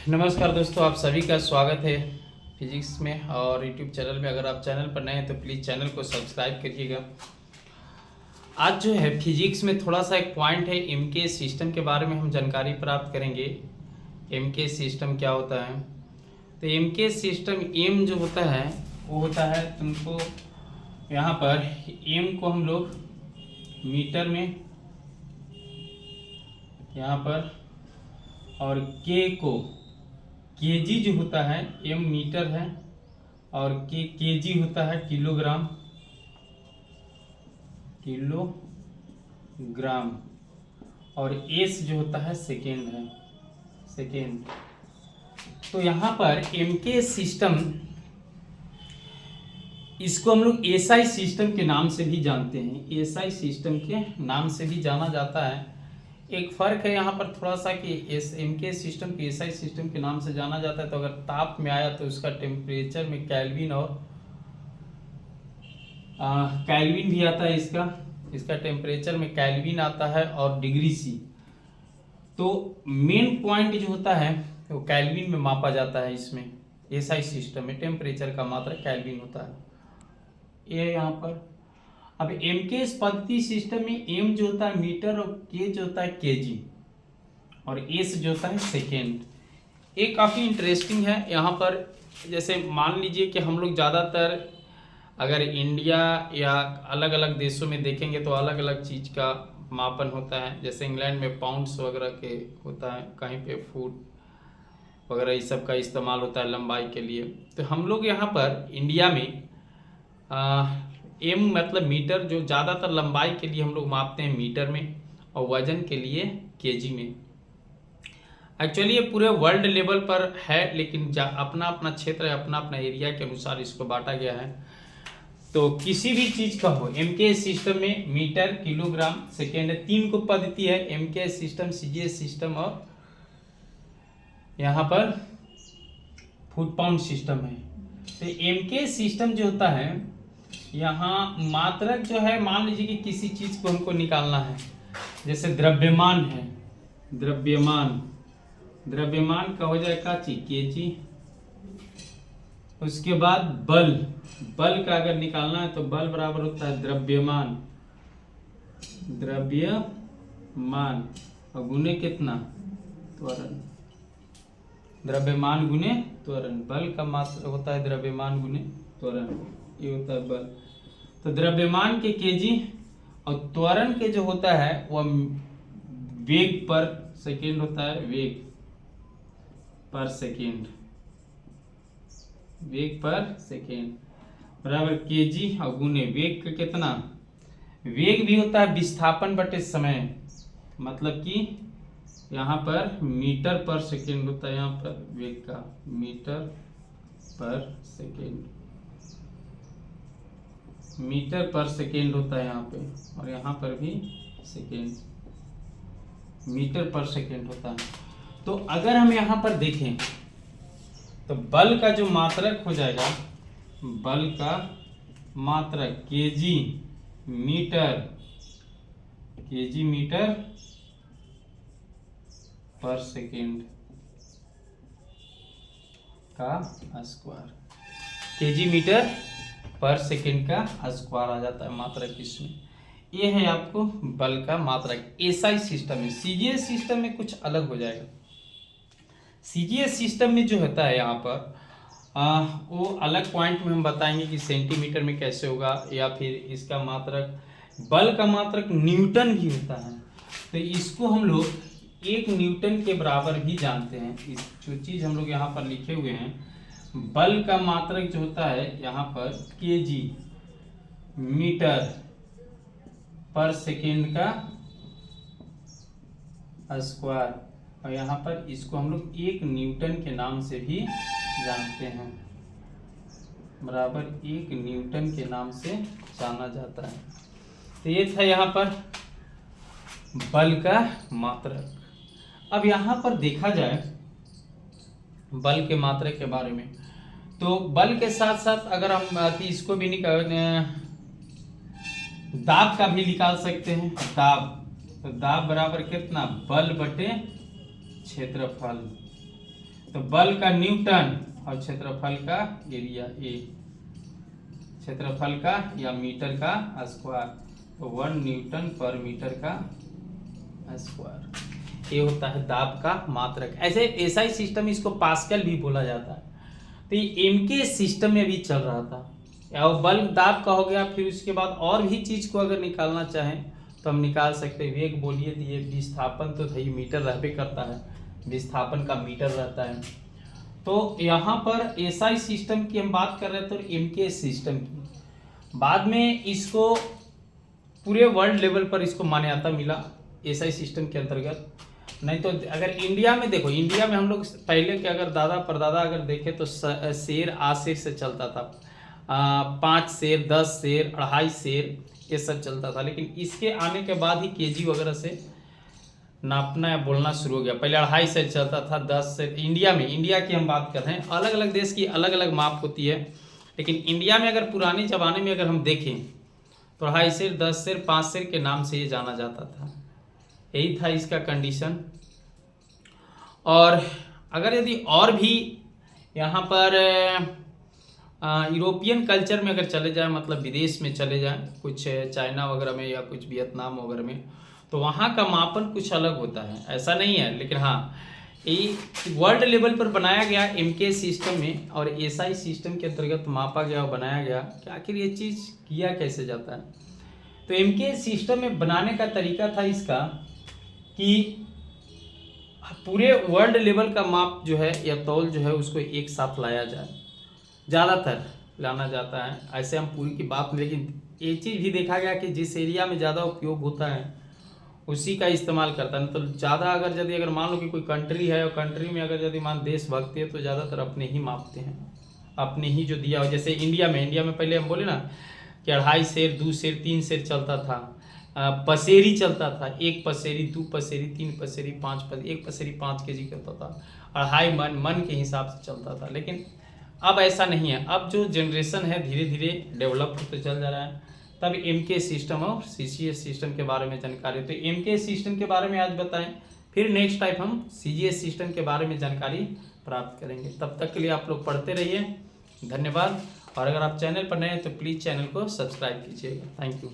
नमस्कार दोस्तों, आप सभी का स्वागत है फिजिक्स में और यूट्यूब चैनल में। अगर आप चैनल पर नए हैं तो प्लीज़ चैनल को सब्सक्राइब करिएगा। आज जो है फिजिक्स में थोड़ा सा एक पॉइंट है, एम के सिस्टम के बारे में हम जानकारी प्राप्त करेंगे। एम के सिस्टम क्या होता है? तो एम के सिस्टम, एम जो होता है वो होता है, तुमको यहाँ पर एम को हम लोग मीटर में यहाँ पर, और के को केजी जो होता है, एम मीटर है और के केजी होता है किलोग्राम, और एस जो होता है सेकेंड है, सेकेंड। तो यहाँ पर एम के सिस्टम, इसको हम लोग एसआई सिस्टम के नाम से भी जानते हैं, एसआई सिस्टम के नाम से भी जाना जाता है। एक फ़र्क है यहाँ पर थोड़ा सा कि एस एम के सिस्टम को एसआई सिस्टम के नाम से जाना जाता है, तो अगर ताप में आया तो उसका टेम्परेचर में केल्विन और केल्विन भी आता है, इसका टेम्परेचर में केल्विन आता है और डिग्री सी। तो मेन पॉइंट जो होता है वो केल्विन में मापा जाता है। इसमें एसआई सिस्टम में टेम्परेचर का मात्रा केल्विन होता है। ये यहाँ पर अब एम के पद्धति सिस्टम में एम जो होता है मीटर और के जो होता है केजी और एस जो होता है सेकेंड। ये काफ़ी इंटरेस्टिंग है। यहाँ पर जैसे मान लीजिए कि हम लोग ज़्यादातर अगर इंडिया या अलग अलग देशों में देखेंगे तो अलग अलग चीज़ का मापन होता है। जैसे इंग्लैंड में पाउंड्स वगैरह के होता है, कहीं पे फुट वगैरह इस सब का इस्तेमाल होता है लंबाई के लिए। तो हम लोग यहाँ पर इंडिया में एम मतलब मीटर, जो ज़्यादातर लंबाई के लिए हम लोग मापते हैं मीटर में और वजन के लिए केजी में। एक्चुअली ये पूरे वर्ल्ड लेवल पर है, लेकिन अपना अपना क्षेत्र है, अपना अपना एरिया के अनुसार इसको बांटा गया है। तो किसी भी चीज़ का हो, एम के सिस्टम में मीटर, किलोग्राम, सेकेंड, 3 को पद्धति है, एम के सिस्टम, सीजीएस सिस्टम और यहाँ पर फुट पाउंड सिस्टम है। तो एम के सिस्टम जो होता है, यहाँ मात्रक जो है, मान लीजिए कि किसी चीज को हमको निकालना है, जैसे द्रव्यमान है, द्रव्यमान का हो जाएगा केजी। उसके बाद बल का अगर निकालना है तो बल बराबर होता है द्रव्यमान और गुने कितना, त्वरण। द्रव्यमान गुने त्वरण, बल का मात्रा होता है द्रव्यमान गुने त्वरण, ये होता है बल। तो द्रव्यमान के केजी और त्वरण के जो होता है वह वेग पर सेकेंड होता है, वेग पर सेकेंड बराबर केजी और गुने वेग का कितना, वेग भी होता है विस्थापन बटे समय, मतलब कि यहाँ पर मीटर पर सेकेंड होता है, यहाँ पर वेग का मीटर पर सेकेंड होता है यहाँ पे, और यहाँ पर भी सेकेंड, मीटर पर सेकेंड होता है। तो अगर हम यहाँ पर देखें तो बल का जो मात्रक हो जाएगा, बल का मात्रक केजी मीटर पर सेकेंड का स्क्वायर, केजी मीटर पर सेकेंड का स्क्वायर आ जाता है मात्रक इसमें। ये है आपको बल का मात्रक एसआई सिस्टम में। सीजीएस सिस्टम में कुछ अलग हो जाएगा। सीजीएस सिस्टम में जो होता है यहाँ पर वो अलग पॉइंट में हम बताएंगे कि सेंटीमीटर में कैसे होगा, या फिर इसका मात्रक, बल का मात्रक न्यूटन भी होता है। तो इसको हम लोग 1 न्यूटन के बराबर भी जानते हैं। इस जो चीज़ हम लोग यहाँ पर लिखे हुए हैं, बल का मात्रक जो होता है यहाँ पर केजी मीटर पर सेकेंड का स्क्वायर, और यहाँ पर इसको हम लोग 1 न्यूटन के नाम से भी जानते हैं, बराबर 1 न्यूटन के नाम से जाना जाता है। तो ये था यहाँ पर बल का मात्रक। अब यहाँ पर देखा जाए बल के मात्रक के बारे में, तो बल के साथ साथ अगर हम इसको भी निकाल, दाब का भी निकाल सकते हैं। दाब, तो दाब बराबर कितना, बल बटे क्षेत्रफल। तो बल का न्यूटन और क्षेत्रफल का एरिया ए, क्षेत्रफल का या मीटर का स्क्वायर, तो 1 न्यूटन पर मीटर का स्क्वायर। ये होता है दाब का मात्रक। ऐसे एसआई सिस्टम, इसको पास्कल भी बोला जाता है। तो ये एमके सिस्टम में भी चल रहा था। और बल दाब का हो गया। फिर उसके बाद और भी चीज को अगर निकालना चाहें तो हम निकाल सकते हैं। वेग बोलिए दिए, विस्थापन तो भाई मीटर रहबे करता है, विस्थापन का मीटर रहता है। तो यहाँ पर एसआई सिस्टम की हम बात कर रहे थे और एमके सिस्टम की। बाद में इसको पूरे वर्ल्ड लेवल पर इसको मान्यता मिला एसआई सिस्टम के अंतर्गत। नहीं तो अगर इंडिया में देखो, इंडिया में हम लोग पहले के अगर दादा परदादा अगर देखें तो शेर आशेर से चलता था, 5 शेर, 10 शेर, 2.5 शेर, ये सब चलता था। लेकिन इसके आने के बाद ही केजी वगैरह से नापना या बोलना शुरू हो गया। पहले 2.5 शेर चलता था, 10 शेर। इंडिया में, इंडिया की हम बात कर रहे हैं, अलग अलग देश की अलग अलग माप होती है। लेकिन इंडिया में अगर पुराने ज़माने में अगर हम देखें तो 2.5 शेर, 10 शेर, 5 शेर के नाम से ये जाना जाता था। यही था इसका कंडीशन। और अगर यदि और भी यहाँ पर यूरोपियन कल्चर में अगर चले जाए, मतलब विदेश में चले जाएं, कुछ चाइना वगैरह में या कुछ वियतनाम वगैरह में, तो वहाँ का मापन कुछ अलग होता है। ऐसा नहीं है, लेकिन हाँ, ये वर्ल्ड लेवल पर बनाया गया एमके सिस्टम में और एसआई सिस्टम के अंतर्गत मापा गया और बनाया गया कि आखिर ये चीज़ किया कैसे जाता है। तो एमके सिस्टम में बनाने का तरीका था इसका कि पूरे वर्ल्ड लेवल का माप जो है या तौल जो है उसको एक साथ लाया जाए, ज़्यादातर लाना जाता है। ऐसे हम पूरी की बात में, लेकिन ये चीज़ भी देखा गया कि जिस एरिया में ज़्यादा उपयोग होता है उसी का इस्तेमाल करता है। तो ज़्यादा अगर मान लो कि कोई कंट्री है और कंट्री में अगर यदि मान देशभक्ति है तो ज़्यादातर अपने ही मापते हैं, अपने ही जो दिया हो। जैसे इंडिया में पहले हम बोले ना कि 2.5 शेर, 2 शेर, 3 शेर चलता था, पसेरी चलता था, 1 पसेरी, 2 पसेरी, 3 पसेरी, 5 पसेरी, 1 पसेरी 5 केजी करता था, 2.5 मन के हिसाब से चलता था। लेकिन अब ऐसा नहीं है। अब जो जनरेशन है धीरे धीरे डेवलप होते चल जा रहा है। तब एमके सिस्टम और सीजीएस सिस्टम के बारे में जानकारी, तो एमके सिस्टम के बारे में आज बताएं, फिर नेक्स्ट टाइप हम सीजीएस सिस्टम के बारे में जानकारी प्राप्त करेंगे। तब तक के लिए आप लोग पढ़ते रहिए। धन्यवाद। और अगर आप चैनल पर नए हैं तो प्लीज़ चैनल को सब्सक्राइब कीजिएगा। Thank you.